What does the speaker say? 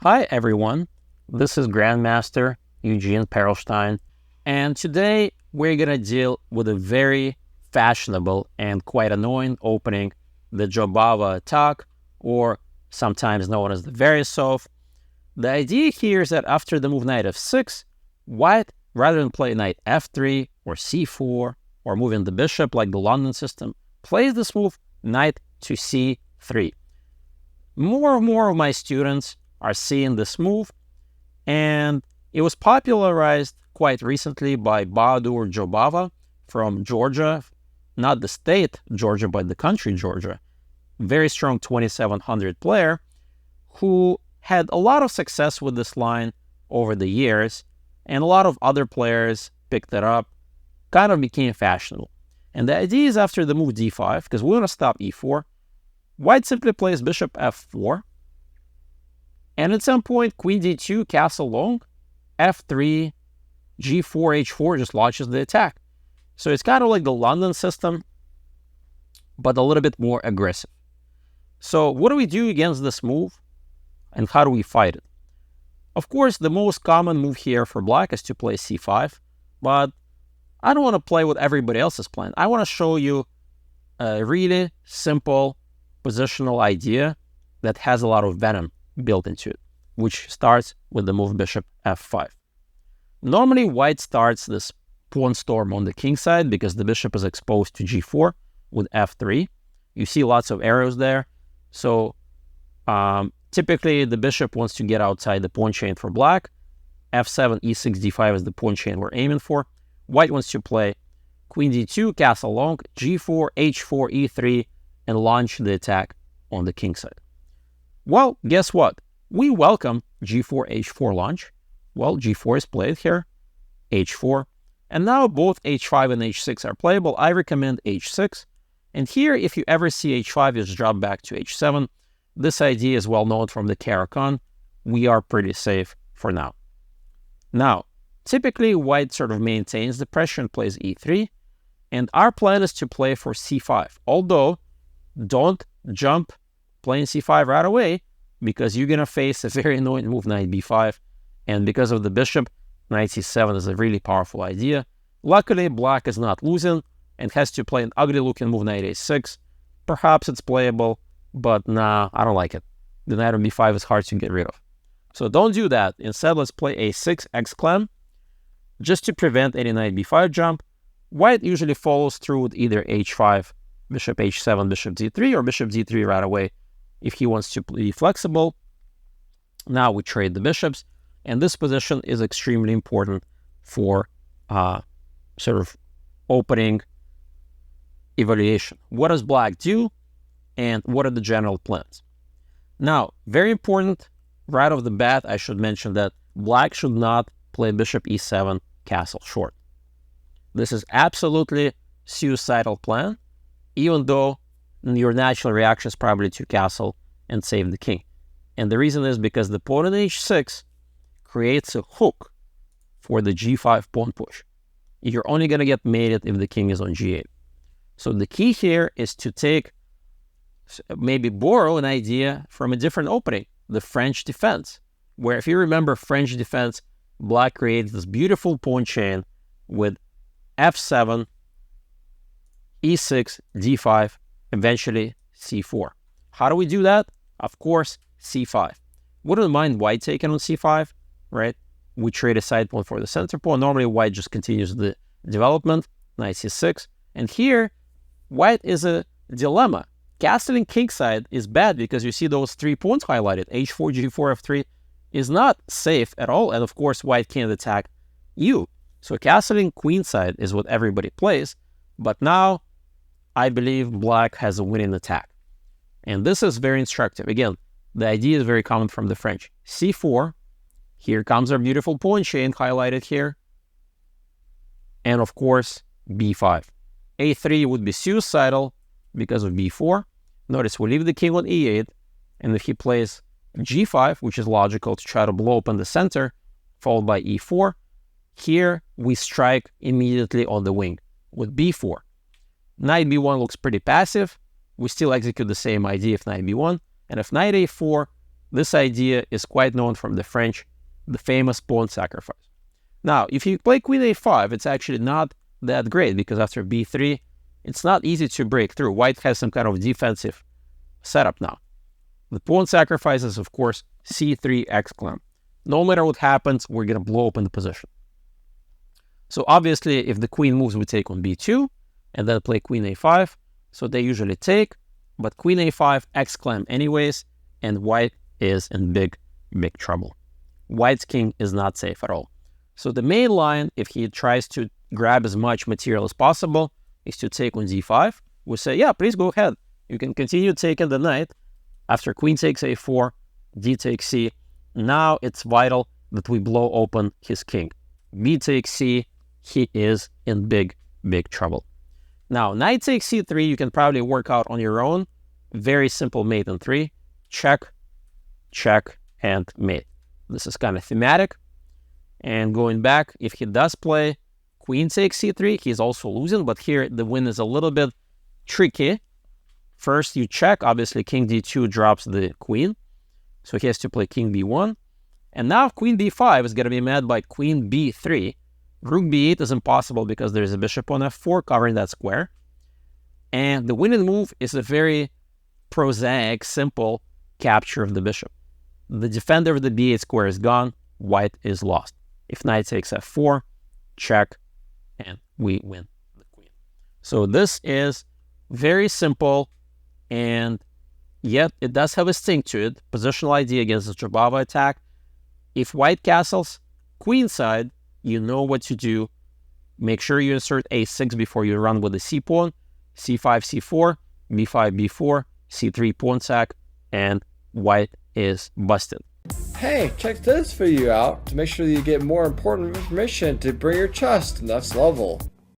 Hi everyone, this is Grandmaster Eugene Perelstein, and today we're going to deal with a very fashionable and quite annoying opening, the Jobava Attack, or sometimes known as the Verisov. The idea here is that after the move knight f6, white, rather than play knight f3 or c4 or moving the bishop like the London system, plays this move knight to c3. More and more of my students are seeing this move, and it was popularized quite recently by Bahadur Jobava from Georgia, not the state Georgia, but the country Georgia. Very strong 2700 player who had a lot of success with this line over the years, and a lot of other players picked it up, kind of became fashionable. And the idea is after the move d5, because we want to stop e4, white simply plays bishop f4, and at some point queen d2, castle long, f3, g4, h4 just launches the attack. So it's kind of like the London system, but a little bit more aggressive. So what do we do against this move, and how do we fight it? Of course, the most common move here for black is to play c5, but I don't want to play what everybody else is playing. I want to show you a really simple positional idea that has a lot of venom built into it, which starts with the move bishop f5. Normally, white starts this pawn storm on the king side because the bishop is exposed to g4 with f3. You see lots of arrows there. So typically, the bishop wants to get outside the pawn chain for black. f7, e6, d5 is the pawn chain we're aiming for. White wants to play queen d2, castle long, g4, h4, e3, and launch the attack on the king side. Well, guess what? We welcome g4, h4 launch. Well, g4 is played here, h4, and now both h5 and h6 are playable. I recommend h6, and here, if you ever see h5, you just drop back to h7. This idea is well known from the Caro-Kann. We are pretty safe for now. Now, typically, white sort of maintains the pressure and plays e3, and our plan is to play for c5, although don't jump playing c5 right away, because you're going to face a very annoying move, knight b5, and because of the bishop, knight c7 is a really powerful idea. Luckily, black is not losing and has to play an ugly-looking move, knight a6. Perhaps it's playable, but nah, I don't like it. The knight on b5 is hard to get rid of. So don't do that. Instead, let's play a6 exclam, just to prevent any knight b5 jump. White usually follows through with either h5, bishop h7, bishop d3, or bishop d3 right away if he wants to be flexible. Now we trade the bishops, and this position is extremely important for sort of opening evaluation. What does black do, and what are the general plans? Now, very important, right off the bat, I should mention that black should not play bishop e7, castle short. This is absolutely suicidal plan, even though your natural reaction is probably to castle and save the king. And the reason is because the pawn on h6 creates a hook for the g5 pawn push. You're only going to get mated if the king is on g8. So the key here is to take, maybe borrow an idea from a different opening, the French defense, where if you remember French defense, black creates this beautiful pawn chain with f7, e6, d5, eventually c4. How do we do that? Of course, c5. Wouldn't mind white taking on c5, right? We trade a side pawn for the center pawn. Normally, white just continues the development, knight c6. And here, white is a dilemma. Castling kingside is bad because you see those 3 pawns highlighted. h4, g4, f3 is not safe at all. And of course, white can't attack you. So castling queenside is what everybody plays. But now, I believe black has a winning attack. And this is very instructive. Again, the idea is very common from the French. c4, here comes our beautiful pawn chain highlighted here. And of course, b5. a3 would be suicidal because of b4. Notice we leave the king on e8, and if he plays g5, which is logical to try to blow open the center, followed by e4, here we strike immediately on the wing with b4. Knight b1 looks pretty passive. We still execute the same idea if knight b1, and if knight a4, This idea is quite known from the French, the famous pawn sacrifice. Now, if you play queen a5, it's actually not that great because after b3, it's not easy to break through. White has some kind of defensive setup now. The pawn sacrifice is, of course, c3 exclam. No matter what happens, we're going to blow open the position. So obviously, if the queen moves, we take on b2 and then play queen a5. So they usually take, but queen a5 exclam anyways, and white is in big, big trouble. White's king is not safe at all. So the main line, if he tries to grab as much material as possible, is to take on d5. We say, yeah, please go ahead. You can continue taking the knight. After queen takes a4, d takes c. Now it's vital that we blow open his king. B takes c, he is in big, big trouble. Now, knight takes c3, you can probably work out on your own. Very simple mate in 3. Check, check, and mate. This is kind of thematic. And going back, if he does play queen takes c3, he's also losing, but here the win is a little bit tricky. First, you check. Obviously, king d2 drops the queen. So he has to play king b1. And now queen b5 is going to be met by queen b3. Rook b8 is impossible because there's a bishop on f4 covering that square. And the winning move is a very prosaic, simple capture of the bishop. The defender of the b8 square is gone. White is lost. If knight takes f4, check, and we win the queen. So this is very simple, and yet it does have a sting to it. Positional idea against the Jobava attack. If white castles queenside, you know what to do. Make sure you insert a6 before you run with the c pawn, c5, c4, b5, b4, c3 pawn sack, and white is busted. Hey, check this video out to make sure that you get more important information to bring your chess to the next level.